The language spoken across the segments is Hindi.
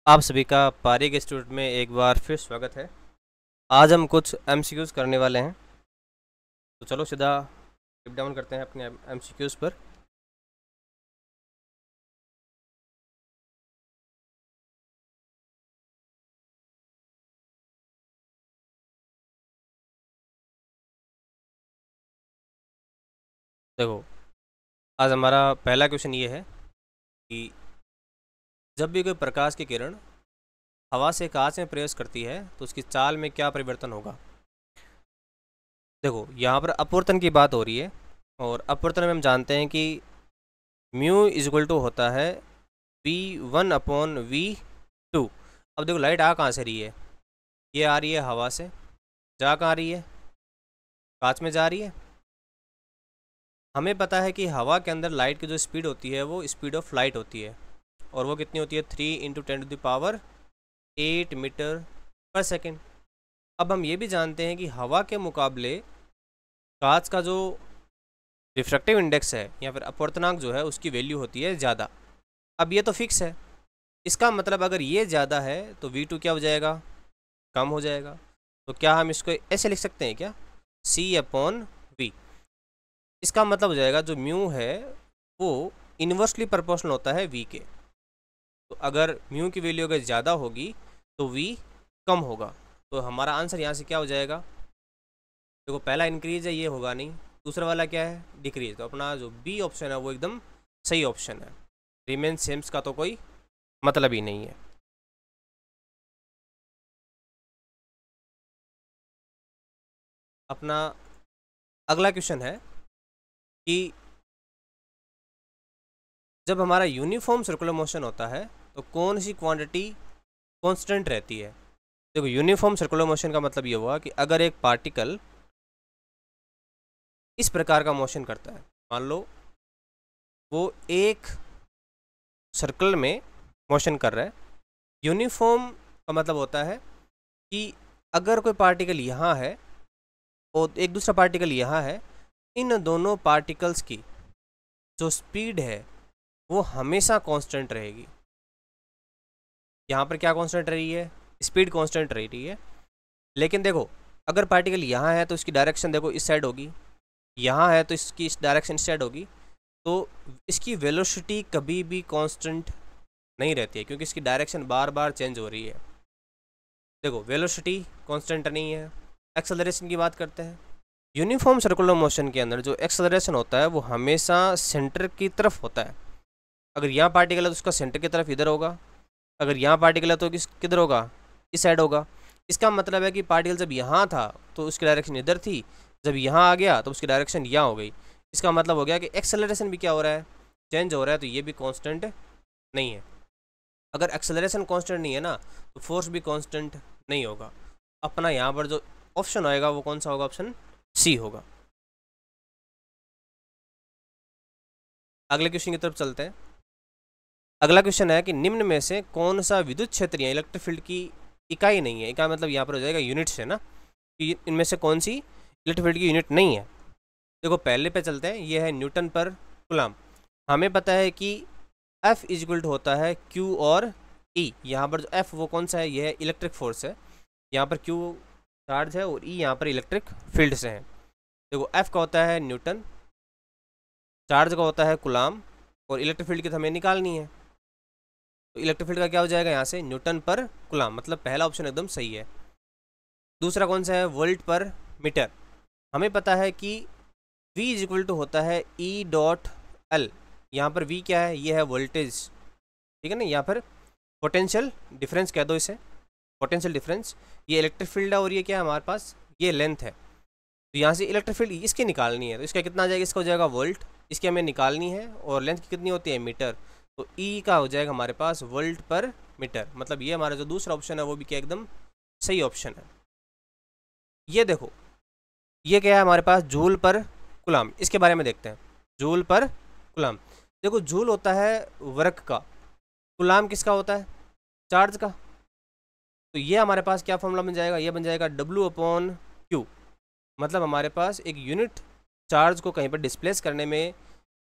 आप सभी का पारी के इंस्टीट्यूट में एक बार फिर स्वागत है। आज हम कुछ एमसीक्यूज़ करने वाले हैं, तो चलो सीधा डिप डाउन करते हैं अपने एमसीक्यूज़ पर। देखो, आज हमारा पहला क्वेश्चन ये है कि जब भी कोई प्रकाश की किरण हवा से कांच में प्रवेश करती है तो उसकी चाल में क्या परिवर्तन होगा। देखो, यहाँ पर अपवर्तन की बात हो रही है और अपवर्तन में हम जानते हैं कि म्यू इज इक्वल टू होता है V1/V2। अब देखो, लाइट आ कहाँ से रही है? ये आ रही है हवा से, जा कहाँ रही है? कांच में जा रही है। हमें पता है कि हवा के अंदर लाइट की जो स्पीड होती है वो स्पीड ऑफ लाइट होती है, और वो कितनी होती है? 3 × 10⁸ मीटर/सेकेंड। अब हम ये भी जानते हैं कि हवा के मुकाबले कांच का जो रिफ्रैक्टिव इंडेक्स है या फिर अपवर्तनांक जो है उसकी वैल्यू होती है ज़्यादा। अब ये तो फिक्स है, इसका मतलब अगर ये ज़्यादा है तो V2 क्या हो जाएगा? कम हो जाएगा। तो क्या हम इसको ऐसे लिख सकते हैं क्या? C/V। इसका मतलब हो जाएगा जो म्यू है वो इन्वर्सली प्रोपोर्शनल होता है V के। तो अगर म्यू की वैल्यू अगर ज़्यादा होगी तो V कम होगा। तो हमारा आंसर यहाँ से क्या हो जाएगा? देखो, पहला इंक्रीज है, ये होगा नहीं। दूसरा वाला क्या है? डिक्रीज। तो अपना जो बी ऑप्शन है वो एकदम सही ऑप्शन है। रिमेन सेम्स का तो कोई मतलब ही नहीं है। अपना अगला क्वेश्चन है कि जब हमारा यूनिफॉर्म सर्कुलर मोशन होता है तो कौन सी क्वांटिटी कांस्टेंट रहती है? देखो, यूनिफॉर्म सर्कुलर मोशन का मतलब ये हुआ कि अगर एक पार्टिकल इस प्रकार का मोशन करता है, मान लो वो एक सर्कल में मोशन कर रहा है। यूनिफॉर्म का मतलब होता है कि अगर कोई पार्टिकल यहाँ है और एक दूसरा पार्टिकल यहाँ है, इन दोनों पार्टिकल्स की जो स्पीड है वो हमेशा कांस्टेंट रहेगी। यहाँ पर क्या कांस्टेंट रही है? स्पीड कांस्टेंट रही है। लेकिन देखो, अगर पार्टिकल यहाँ है तो इसकी डायरेक्शन देखो इस साइड होगी, यहाँ है तो इसकी इस डायरेक्शन इस साइड होगी। तो इसकी वेलोसिटी कभी भी कांस्टेंट नहीं रहती है, क्योंकि इसकी डायरेक्शन बार बार चेंज हो रही है। देखो, वेलोसिटी कांस्टेंट नहीं है। एक्सेलरेशन की बात करते हैं। यूनिफॉर्म सर्कुलर मोशन के अंदर जो एक्सेलरेशन होता है वो हमेशा सेंटर की तरफ होता है। अगर यहाँ पार्टिकल है तो उसका सेंटर की तरफ इधर होगा, अगर यहाँ पार्टिकल है तो किधर होगा? इस साइड होगा। इसका मतलब है कि पार्टिकल जब यहाँ था तो उसकी डायरेक्शन इधर थी, जब यहाँ आ गया तो उसकी डायरेक्शन यहाँ हो गई। इसका मतलब हो गया कि एक्सेलरेशन भी क्या हो रहा है? चेंज हो रहा है। तो ये भी कांस्टेंट नहीं है। अगर एक्सेलरेशन कांस्टेंट नहीं है ना तो फोर्स भी कांस्टेंट नहीं होगा। अपना यहाँ पर जो ऑप्शन आएगा वो कौन सा होगा? ऑप्शन सी होगा। अगले क्वेश्चन की तरफ चलते हैं। अगला क्वेश्चन है कि निम्न में से कौन सा विद्युत क्षेत्र या इलेक्ट्रिक फील्ड की इकाई नहीं है? इकाई मतलब यहाँ पर हो जाएगा यूनिट्स है ना, कि इनमें से कौन सी इलेक्ट्रिक फील्ड की यूनिट नहीं है। देखो, पहले पे चलते हैं। ये है न्यूटन पर कूलम। हमें पता है कि F इक्वल टू होता है Q और E। यहाँ पर जो F वो कौन सा है? ये है इलेक्ट्रिक फोर्स है। यहाँ पर Q चार्ज है और E यहाँ पर इलेक्ट्रिक फील्ड से है। देखो, F का होता है न्यूटन, चार्ज का होता है कूलम, और इलेक्ट्रिक फील्ड की तो हमें निकालनी है। तो इलेक्ट्रिक फील्ड का क्या हो जाएगा यहाँ से? न्यूटन पर कूलम। मतलब पहला ऑप्शन एकदम सही है। दूसरा कौन सा है? वोल्ट पर मीटर। हमें पता है कि V इज इक्वल टू होता है E.L। यहाँ पर V क्या है? ये है वोल्टेज, ठीक है ना। यहाँ पर पोटेंशियल डिफरेंस कह दो इसे, पोटेंशियल डिफरेंस। ये इलेक्ट्रिक फील्ड है और ये क्या है हमारे पास? ये लेंथ है। तो यहाँ से इलेक्ट्रिक फील्ड इसकी निकालनी है, तो इसका कितना आ जाएगा? इसका हो जाएगा वोल्ट, इसकी हमें निकालनी है, और लेंथ कितनी होती है? मीटर। तो E का हो जाएगा हमारे पास वोल्ट पर मीटर। मतलब ये हमारा जो दूसरा ऑप्शन है वो भी क्या एकदम सही ऑप्शन है। ये देखो, ये क्या है हमारे पास? जूल पर कूलम। इसके बारे में देखते हैं। जूल पर कूलम। देखो, जूल होता है वर्क का, कूलम किसका होता है? चार्ज का। तो ये हमारे पास क्या फॉर्मूला बन जाएगा? ये बन जाएगा W/Q। मतलब हमारे पास एक यूनिट चार्ज को कहीं पर डिस्प्लेस करने में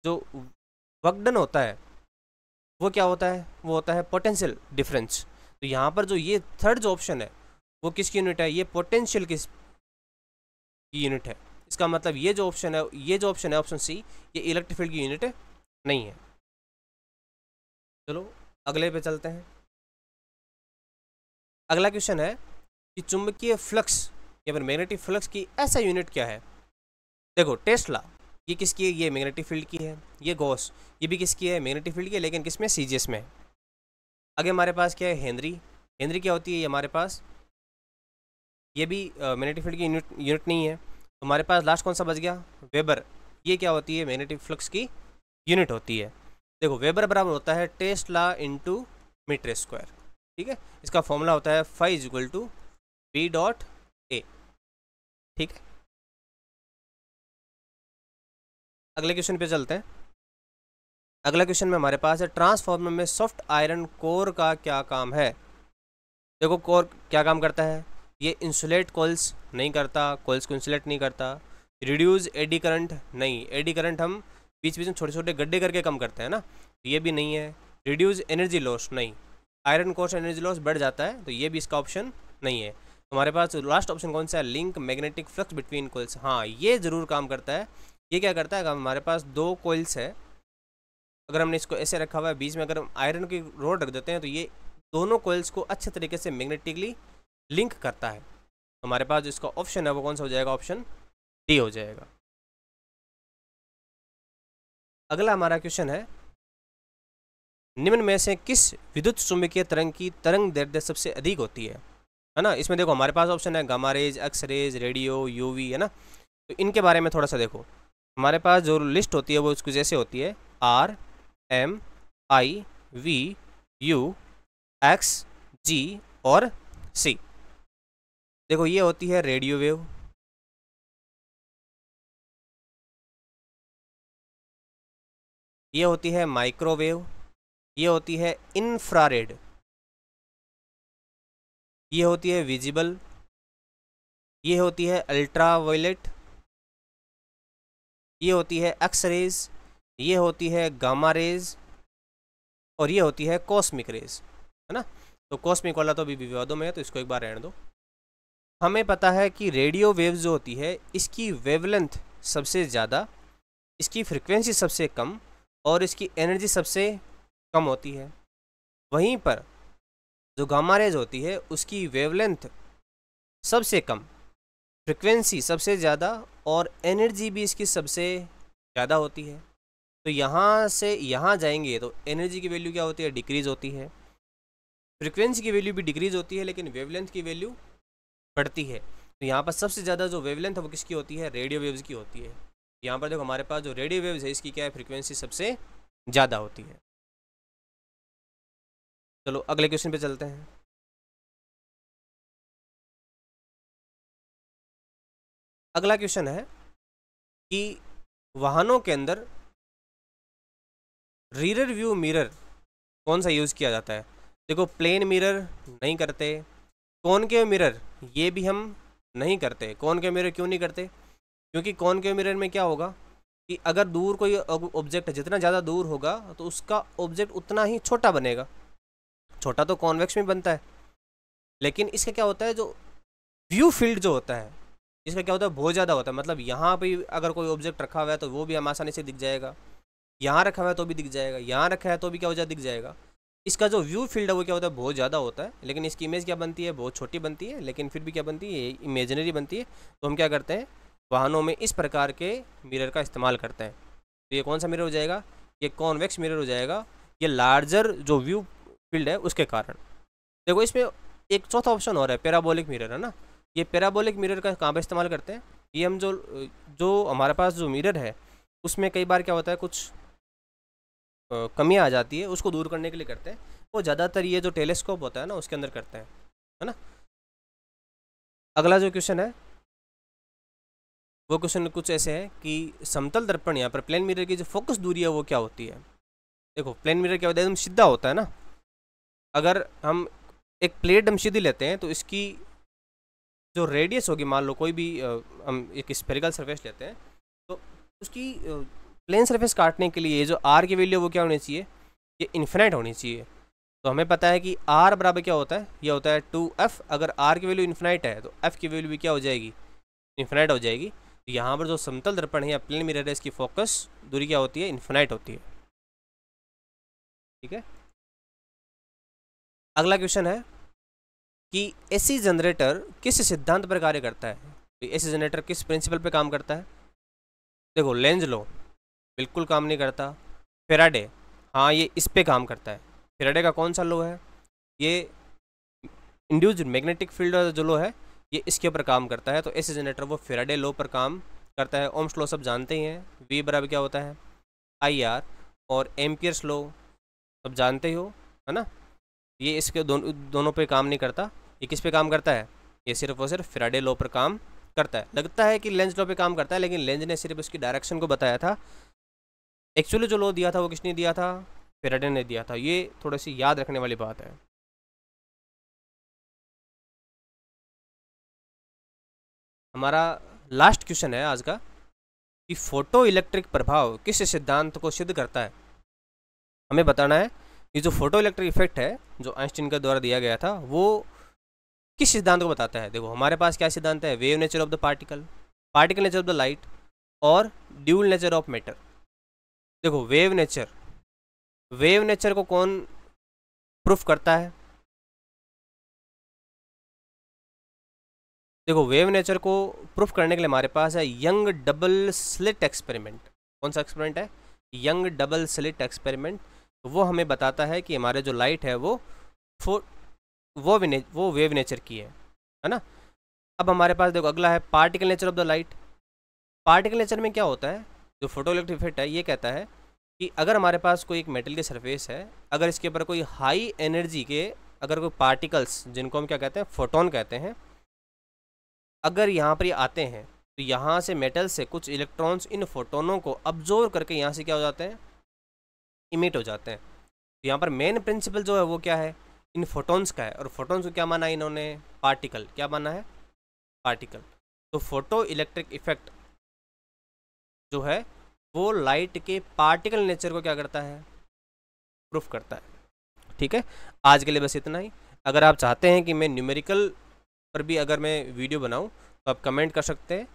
जो वर्क डन होता है वो क्या होता है? वो होता है पोटेंशियल डिफरेंस। तो यहाँ पर जो ये थर्ड जो ऑप्शन है वो किसकी यूनिट है, ये पोटेंशियल की यूनिट है। इसका मतलब ये जो ऑप्शन है ऑप्शन सी, ये इलेक्ट्रिक फील्ड की यूनिट नहीं है। चलो अगले पे चलते हैं। अगला क्वेश्चन है कि चुंबकीय फ्लक्स या फिर मैग्नेटिक फ्लक्स की ऐसा यूनिट क्या है। देखो टेस्ला ये किसकी है, ये मैग्नेटिक फील्ड की है। ये गॉस ये भी किसकी है, मैग्नेटिक फील्ड की है, लेकिन किसमें, सीजीएस में। आगे हमारे पास क्या है, हेनरी। हेनरी क्या होती है, ये हमारे पास ये भी मैग्नेटिक फील्ड की यूनिट नहीं है। तो हमारे पास लास्ट कौन सा बच गया, वेबर। ये क्या होती है, मैग्नेटिक फ्लक्स की यूनिट होती है। देखो वेबर बराबर होता है टेस्ला इंटू मीटर स्क्वायर। ठीक है, इसका फॉर्मूला होता है phi is equal to B dot A. ठीक है, अगले क्वेश्चन पे चलते हैं। अगला क्वेश्चन में हमारे पास है ट्रांसफार्मर में सॉफ्ट आयरन कोर का क्या काम है। देखो कोर क्या काम करता है, ये इंसुलेट कॉइल्स नहीं करता, कॉइल्स को इंसुलेट नहीं करता। रिड्यूस एडी करंट नहीं, एडी करंट हम बीच बीच में छोटे छोटे गड्ढे करके कम करते हैं ना, तो ये भी नहीं है। रिड्यूस एनर्जी लॉस नहीं, आयरन कोर से एनर्जी लॉस बढ़ जाता है, तो ये भी इसका ऑप्शन नहीं है। तो हमारे पास लास्ट ऑप्शन कौन सा है, link magnetic flux between coils. हाँ ये ज़रूर काम करता है। ये क्या करता है, अगर हमारे पास दो कॉइल्स है, अगर हमने इसको ऐसे रखा हुआ है, बीच में अगर हम आयरन की रोड रख देते हैं, तो ये दोनों कॉइल्स को अच्छे तरीके से मैग्नेटिकली लिंक करता है। हमारे पास जो इसका ऑप्शन है वो कौन सा हो जाएगा, ऑप्शन डी हो जाएगा। अगला हमारा क्वेश्चन है, निम्न में से किस विद्युत चुंबकीय तरंग की तरंग दैर्ध्य सबसे अधिक होती है ना। इसमें देखो हमारे पास ऑप्शन है gamma rays, X rays, radio, UV, है ना। तो इनके बारे में थोड़ा सा देखो। हमारे पास जो लिस्ट होती है वो उसकी जैसे होती है, R, M, I, V, U, X, G और सी। देखो ये होती है रेडियो वेव, ये होती है माइक्रोवेव, ये होती है इंफ्रारेड, ये होती है विजिबल, ये होती है अल्ट्रावायलेट, ये होती है एक्स रेज, ये होती है गामा रेज और ये होती है कॉस्मिक रेज, है ना। तो कॉस्मिक वाला तो अभी विवादों में है, तो इसको एक बार रहने दो। हमें पता है कि रेडियो वेव्स जो होती है इसकी वेवलेंथ सबसे ज़्यादा, इसकी फ्रिक्वेंसी सबसे कम और इसकी एनर्जी सबसे कम होती है। वहीं पर जो गामा रेज होती है उसकी वेवलेंथ सबसे कम, फ्रिक्वेंसी सबसे ज़्यादा और एनर्जी भी इसकी सबसे ज़्यादा होती है। तो यहाँ से यहाँ जाएंगे तो एनर्जी की वैल्यू क्या होती है, डिक्रीज़ होती है, फ्रिक्वेंसी की वैल्यू भी डिक्रीज़ होती है, लेकिन वेवलेंथ की वैल्यू बढ़ती है। तो यहाँ पर सबसे ज़्यादा जो वेवलेंथ है वो किसकी होती है, रेडियो वेव्स की होती है। यहाँ पर देखो हमारे पास जो रेडियो वेव्स है इसकी क्या है, फ्रिक्वेंसी सबसे ज़्यादा होती है। चलो अगले क्वेश्चन पे चलते हैं। अगला क्वेश्चन है कि वाहनों के अंदर रीयर व्यू मिरर कौन सा यूज़ किया जाता है। देखो प्लेन मिरर नहीं करते, कॉनकेव मिरर ये भी हम नहीं करते। कॉनकेव मिरर क्यों नहीं करते, क्योंकि कॉनकेव मिरर में क्या होगा कि अगर दूर कोई ऑब्जेक्ट जितना ज़्यादा दूर होगा तो उसका ऑब्जेक्ट उतना ही छोटा बनेगा। छोटा तो कॉन्वेक्स में बनता है, लेकिन इसका क्या होता है, जो व्यू फील्ड जो होता है इसका क्या होता है, बहुत ज़्यादा होता है। मतलब यहाँ पे अगर कोई ऑब्जेक्ट रखा हुआ है तो वो भी हम आसानी से दिख जाएगा, यहाँ रखा हुआ है तो भी दिख जाएगा, यहाँ रखा है तो भी क्या हो जाए, दिख जाएगा। इसका जो व्यू फील्ड है वो क्या होता है, बहुत ज़्यादा होता है, लेकिन इसकी इमेज क्या बनती है, बहुत छोटी बनती है, लेकिन फिर भी क्या बनती है, इमेजिनरी बनती है। तो हम क्या करते हैं, वाहनों में इस प्रकार के मिरर का इस्तेमाल करते हैं। तो ये कौन सा मिरर हो जाएगा, ये कॉन्वेक्स मिरर हो जाएगा, ये लार्जर जो व्यू फील्ड है उसके कारण। देखो इसमें एक चौथा ऑप्शन और है, पैराबोलिक मिरर, है ना। ये पैराबोलिक मिरर का कहाँ पर इस्तेमाल करते हैं, ये हम जो हमारे पास जो मिरर है उसमें कई बार क्या होता है, कुछ कमियाँ आ जाती है, उसको दूर करने के लिए करते हैं। वो ज़्यादातर ये जो टेलीस्कोप होता है ना उसके अंदर करते हैं, है ना। अगला जो क्वेश्चन है वो क्वेश्चन कुछ ऐसे है कि समतल दर्पण यहाँ पर प्लेन मिरर की जो फोकस दूरी है वो क्या होती है। देखो प्लेन मिरर क्या होता है, एकदम सीधा होता है ना। अगर हम एक प्लेट हम सीधी लेते हैं तो इसकी जो रेडियस होगी, मान लो कोई भी हम एक स्फेरिकल सरफेस लेते हैं तो उसकी प्लेन सरफेस काटने के लिए जो आर की वैल्यू वो क्या होनी चाहिए, ये इन्फिनाइट होनी चाहिए। तो हमें पता है कि R बराबर क्या होता है, ये होता है 2F। अगर R की वैल्यू इन्फिनाइट है तो F की वैल्यू भी क्या हो जाएगी, इन्फिनाइट हो जाएगी। तो यहाँ पर जो समतल दर्पण है या प्लेन मिरर है, इसकी फोकस दूरी क्या होती है, इन्फिनाइट होती है। ठीक है, अगला क्वेश्चन है कि एसी जनरेटर किस सिद्धांत पर कार्य करता है। एसी जनरेटर किस प्रिंसिपल पे काम करता है। देखो, लेंज लो बिल्कुल काम नहीं करता। फेराडे, हाँ ये इस पे काम करता है। फेराडे का कौन सा लो है, ये इंड्यूस्ड मैग्नेटिक फील्ड जो लो है, ये इसके ऊपर काम करता है। तो एसी जनरेटर वो फेराडे लो पर काम करता है। ओम्स लो सब जानते ही हैं, वी बराबर क्या होता है, IR। और एम्पियर्स लो सब जानते ही हो, है ना। ये इसके दोनों पे काम नहीं करता। ये किस पे काम करता है, ये सिर्फ और सिर्फ फेराडे लो पर काम करता है। लगता है कि लेंज लो पे काम करता है, लेकिन लेंज ने सिर्फ उसकी डायरेक्शन को बताया था। एक्चुअली जो लो दिया था वो किसने दिया था, फेराडे ने दिया था। ये थोड़ी सी याद रखने वाली बात है। हमारा लास्ट क्वेश्चन है आज का कि फोटो इलेक्ट्रिक प्रभाव किस सिद्धांत को सिद्ध करता है। हमें बताना है कि जो फोटो इलेक्ट्रिक इफेक्ट है जो आइंस्टीन के द्वारा दिया गया था, वो किस सिद्धांत को बताता है। देखो, हमारे पास क्या सिद्धांत है, wave nature of the particle, particle nature of the light और ड्यूल नेचर ऑफ मैटर। देखो, वेव नेचर को कौन प्रूफ करता है। देखो, वेव नेचर को प्रूफ करने के लिए हमारे पास है यंग डबल स्लिट एक्सपेरिमेंट। कौन सा एक्सपेरिमेंट है, यंग डबल स्लिट एक्सपेरिमेंट। तो वो हमें बताता है कि हमारे जो लाइट है वो वेव नेचर की है ना। अब हमारे पास देखो अगला है particle nature of the light. Particle nature में क्या होता है, जो फोटो इलेक्ट्रिक इफेक्ट है ये कहता है कि अगर हमारे पास कोई एक मेटल की सरफेस है, अगर इसके ऊपर कोई हाई एनर्जी के अगर कोई पार्टिकल्स, जिनको हम क्या कहते हैं, फोटोन कहते हैं, अगर यहाँ पर ये आते हैं तो यहाँ से मेटल से कुछ इलेक्ट्रॉन्स इन फोटोनों को अब्जॉर्व करके यहाँ से क्या हो जाते हैं, इमिट हो जाते हैं। तो यहाँ पर मेन प्रिंसिपल जो है वो क्या है, इन फोटोन्स का है। और फोटोन्स को क्या माना है इन्होंने, पार्टिकल। क्या माना है, पार्टिकल। तो फोटो इलेक्ट्रिक इफेक्ट जो है वो लाइट के पार्टिकल नेचर को क्या करता है, प्रूफ करता है। ठीक है, आज के लिए बस इतना ही। अगर आप चाहते हैं कि मैं न्यूमेरिकल पर भी अगर मैं वीडियो बनाऊं तो आप कमेंट कर सकते हैं।